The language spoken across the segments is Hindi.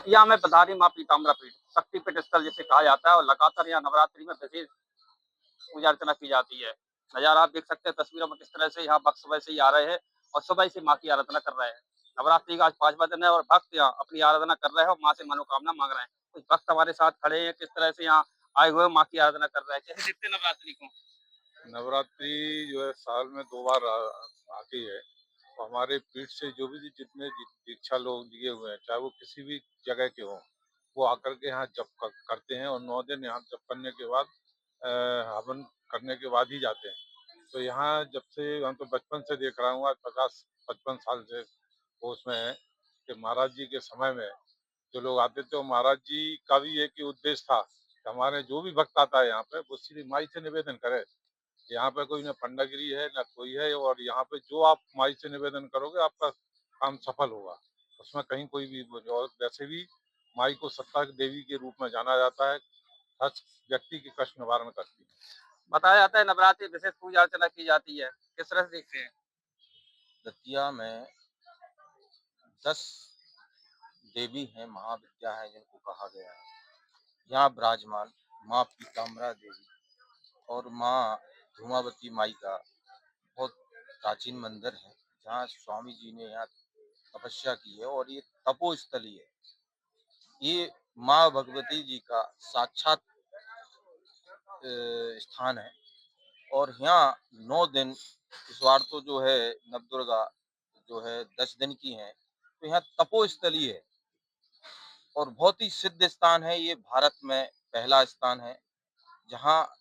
दतिया में पधारी माँ पीताम्बरा पीठ शक्तिपीठ स्थल जिसे कहा जाता है और लगातार यहाँ नवरात्रि में विशेष पूजा अर्चना की जाती है। नज़ारा आप देख सकते हैं तस्वीरों में किस तरह से यहाँ भक्त सुबह से ही आ रहे हैं और सुबह से माँ की आराधना कर रहे हैं। नवरात्रि का आज 5वां दिन है और भक्त यहाँ अपनी आराधना कर रहे हैं और माँ से मनोकामना मांग रहे हैं। कुछ भक्त हमारे साथ खड़े हैं, किस तरह से यहाँ आए हुए माँ की आराधना कर रहे हैं। कैसे देखते हैं नवरात्रि को? नवरात्रि जो है साल में 2 बार आती है। तो हमारे पीठ से जो भी जितने दीक्षा लोग लिए हुए हैं, चाहे वो किसी भी जगह के हों, वो आकर के यहाँ जप करते हैं और 9 दिन यहाँ जप करने के बाद हवन करने के बाद ही जाते हैं। तो यहाँ जब से हम तो बचपन से देख रहा हूँ, आज 50-55 साल से वो उसमें है कि महाराज जी के समय में जो लोग आते थे, वो महाराज जी का भी एक ही उद्देश्य था कि हमारे जो भी भक्त आता है यहाँ पे, वो सीधी माई से निवेदन करे। यहाँ पे कोई ना पंडागिरी है ना कोई है, और यहाँ पे जो आप माई से निवेदन करोगे आपका काम सफल होगा। उसमें कहीं कोई भी और वैसे भी माई को सत्ता की देवी के रूप में जाना जाता है। हर व्यक्ति की कष्ट निवारण करती है। बताया जाता है नवरात्रि विशेष पूजा अर्चना की जाती है। किस तरह से देखते हैं? दतिया में 10 देवी हैं, महाविद्या है जिनको कहा गया है। यहाँ विराजमान माँ पीताम्बरा देवी और माँ धूमावती माई का बहुत प्राचीन मंदिर है, जहाँ स्वामी जी ने यहाँ तपस्या की है और ये तपोस्थली है। ये माँ भगवती जी का साक्षात स्थान है और यहाँ 9 दिन इस बार तो जो है नवदुर्गा जो है 10 दिन की है, तो यहाँ तपोस्थली है और बहुत ही सिद्ध स्थान है। ये भारत में पहला स्थान है जहाँ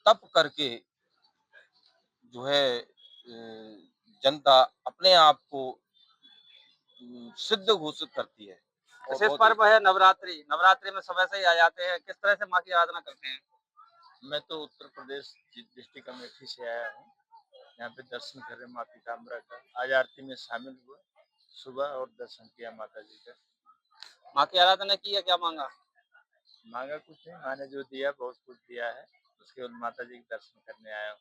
तप करके जो है जनता अपने आप को सिद्ध घोषित करती है और विशेष बहुत ही पर्व है नवरात्रि। नवरात्रि में सुबह से ही आ जाते हैं। किस तरह से माँ की आराधना करते हैं? मैं तो उत्तर प्रदेश डिस्ट्रिक्ट अमेठी से आया हूँ। यहाँ पे दर्शन कर रहे माँ पीताम्बरा का। आज आरती में शामिल हुआ सुबह और दर्शन किया माता जी का। माँ की आराधना की है, क्या मांगा? मांगा कुछ नहीं, माँ ने जो दिया बहुत कुछ दिया है। उसके बाद माता जी के दर्शन करने आया हूँ।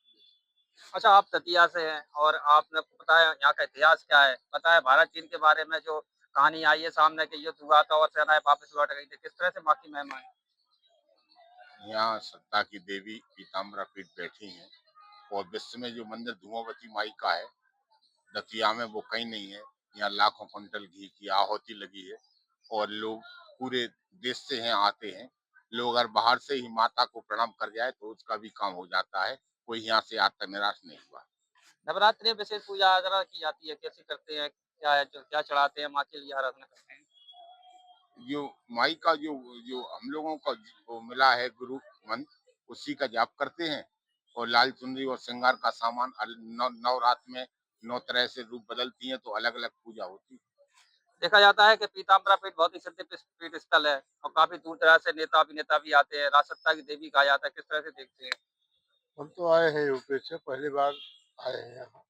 अच्छा, आप दतिया से हैं और आपने बताया यहाँ का इतिहास क्या है? पता है भारत चीन के बारे में जो कहानी आई है सामने कि युद्ध हुआ था और सेनाएं वापस लौट गई थी। किस तरह से माँ की महिमा है? यहाँ सत्ता की देवी पीताम्बरा पीठ बैठी हैं और विश्व में जो मंदिर धूमावती माई का है, दतिया में वो कहीं नहीं है। यहाँ लाखों कुंटल घी की आहुति लगी है और लोग पूरे देश से यहाँ आते हैं। लोग अगर बाहर से ही माता को प्रणाम कर जाए तो उसका भी काम हो जाता है। कोई यहाँ से आज तक निराश नहीं हुआ। नवरात्रि में विशेष पूजा अर्चना की जाती है। कैसे करते हैं? क्या है, जो क्या चढ़ाते हैं माँ के लिए आराधना करते हैं? जो माई का जो जो हम लोगों का जो मिला है गुरु मंत्र, उसी का जाप करते हैं और लाल चुनरी और श्रृंगार का सामान नवरात्र में 9 तरह से रूप बदलती हैं, तो अलग अलग पूजा होती है। देखा जाता है कि पीताम्बरा पीठ बहुत ही सिद्ध पीठ स्थल है और काफी दूर दराज से नेता अभिनेता भी आते हैं। राजसत्ता की देवी कहा जाता है। किस तरह से देखते हैं? हम तो आए हैं यूपी से, पहली बार आए हैं यहाँ।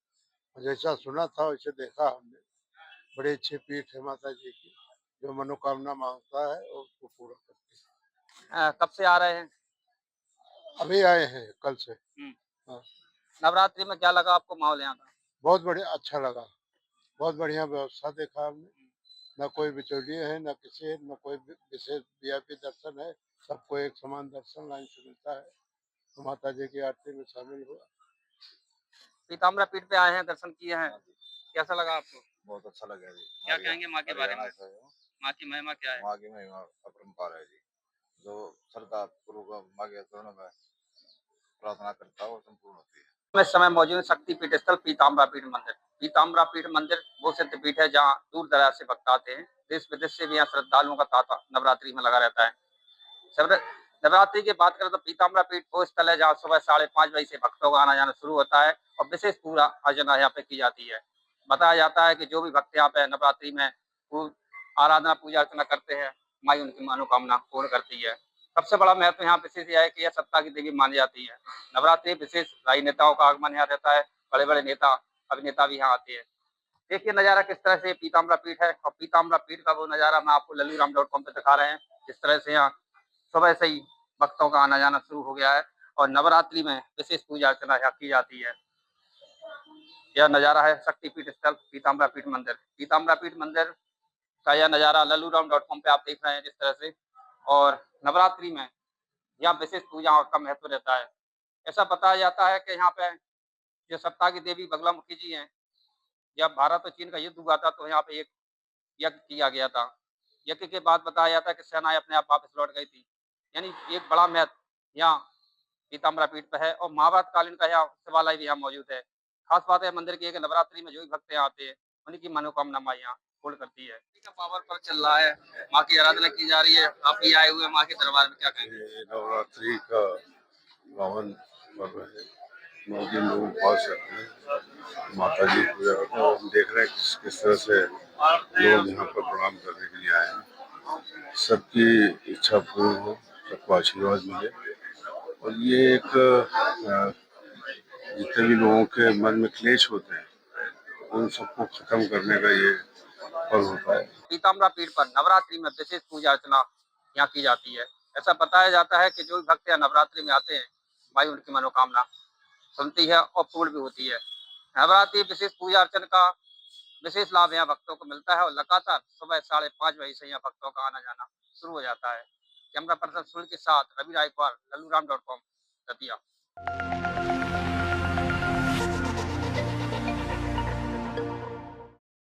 जैसा सुना था वैसे देखा हमने। बड़ी अच्छी पीठ है माता जी की, जो मनोकामना मांगता है और उसको पूरा करती कब से आ रहे हैं? है। अभी आए हैं कल से। हम्म। हाँ, नवरात्रि में क्या लगा आपको माहौल यहाँ का? बहुत बढ़िया, अच्छा लगा। बहुत बढ़िया व्यवस्था देखा हमने। न कोई बिचौलिए है, न किसी, न कोई विशेष वीआईपी दर्शन है। सबको एक समान दर्शन लाइन से मिलता है। तो माता जी की आरती में शामिल हुआ। पीताम्बरा पीठ पे आए हैं, दर्शन किए हैं। कैसा लगा आपको? बहुत अच्छा लगा जी। क्या कहेंगे माँ के बारे में? माँ की महिमा क्या है? माँ की महिमा अपरंपार है जी। जो श्रद्धा पूर्वक माँ के चरणों में प्रार्थना करता है वो संपूर्ण होती है। इस समय मौजूद शक्तिपीठ स्थल पीताम्बरा पीठ मंदिर। पीताम्बरा पीठ मंदिर वो सिद्ध पीठ है जहाँ दूर दराज से भक्त आते हैं। देश विदेश से भी यहाँ श्रद्धालुओं का तांता नवरात्रि में लगा रहता है। नवरात्रि की बात करें तो पीताम्बरा पीठ वो स्थल है जहाँ सुबह 5:30 बजे से भक्तों का आना जाना शुरू होता है और विशेष पूरा अर्चना यहाँ पे की जाती है। बताया जाता है कि जो भी भक्त यहाँ पे नवरात्रि में आराधना पूजा अर्चना करते हैं, माई उनकी मनोकामना पूर्ण करती है। सबसे बड़ा महत्व यहाँ विशेष यह है कि यह सत्ता की देवी मानी जाती है। नवरात्रि विशेष राजनेताओं का आगमन यहाँ रहता है। बड़े बड़े नेता अभिनेता भी यहाँ आते हैं। देखिए नजारा किस तरह से पीताम्बरा पीठ है और पीताम्बरा पीठ का वो नजारा मैं आपको लल्लूराम.com पे दिखा रहे हैं। जिस तरह से यहाँ सुबह से ही भक्तों का आना जाना शुरू हो गया है और नवरात्रि में विशेष पूजा अर्चना यहाँ की जाती है। यह नजारा है शक्तिपीठ स्थल पीताम्बरा पीठ मंदिर। पीताम्बरा पीठ मंदिर का यह नज़ारा लल्लूराम.com पे आप देख रहे हैं जिस तरह से। और नवरात्रि में यहाँ विशेष पूजाओं का महत्व रहता है। ऐसा बताया जाता है कि यहाँ पे जो सप्ताह की देवी बगलामुखी जी हैं, जब भारत और चीन का युद्ध हुआ था तो यहाँ पे एक यज्ञ किया गया था। यज्ञ के बाद बताया जाता है कि सेनाएँ अपने आप वापस लौट गई थी। यानी एक बड़ा महत्व यहाँ पीताम्बरा पीठ पे है और महाभारत कालीन का यहाँ शिवालय भी यहाँ मौजूद है। खास बात है मंदिर की है कि नवरात्रि में जो भी भक्त यहाँ आते हैं, उनकी मनोकामना माँ यहाँ पूर्ण करती है। का पावर पर्व चल रहा है, माँ की आराधना की जा रही है। आप भी आए हुए हैं माँ के दरबार में, क्या कहेंगे? ये नवरात्रि का पावन पर्व है। 9 दिन लोग उपवास रखते हैं, माता जी की पूजा करते हैं और हम देख रहे हैं किस तरह से लोग यहाँ पर प्रणाम करने के लिए आए हैं। सबकी इच्छा पूर्ण हो, सबको आशीर्वाद मिले और ये एक जितने भी लोगों के मन में क्लेश होते हैं उन सबको खत्म करने का ये पर्व होता है। पीताम्बरा पीठ पर नवरात्रि में विशेष पूजा अर्चना यहाँ की जाती है। ऐसा बताया जाता है कि जो भी भक्त यहाँ नवरात्रि में आते हैं, भाई उनकी मनोकामना सुनती है और पूर्ण भी होती है। नवरात्रि विशेष पूजा अर्चना का विशेष लाभ यहाँ भक्तों को मिलता है और लगातार सुबह 5:30 बजे से यहाँ भक्तों का आना जाना शुरू हो जाता है। कैमरा पर्सन सुनील के साथ रवि रायकवार, लल्लूराम.com, दतिया।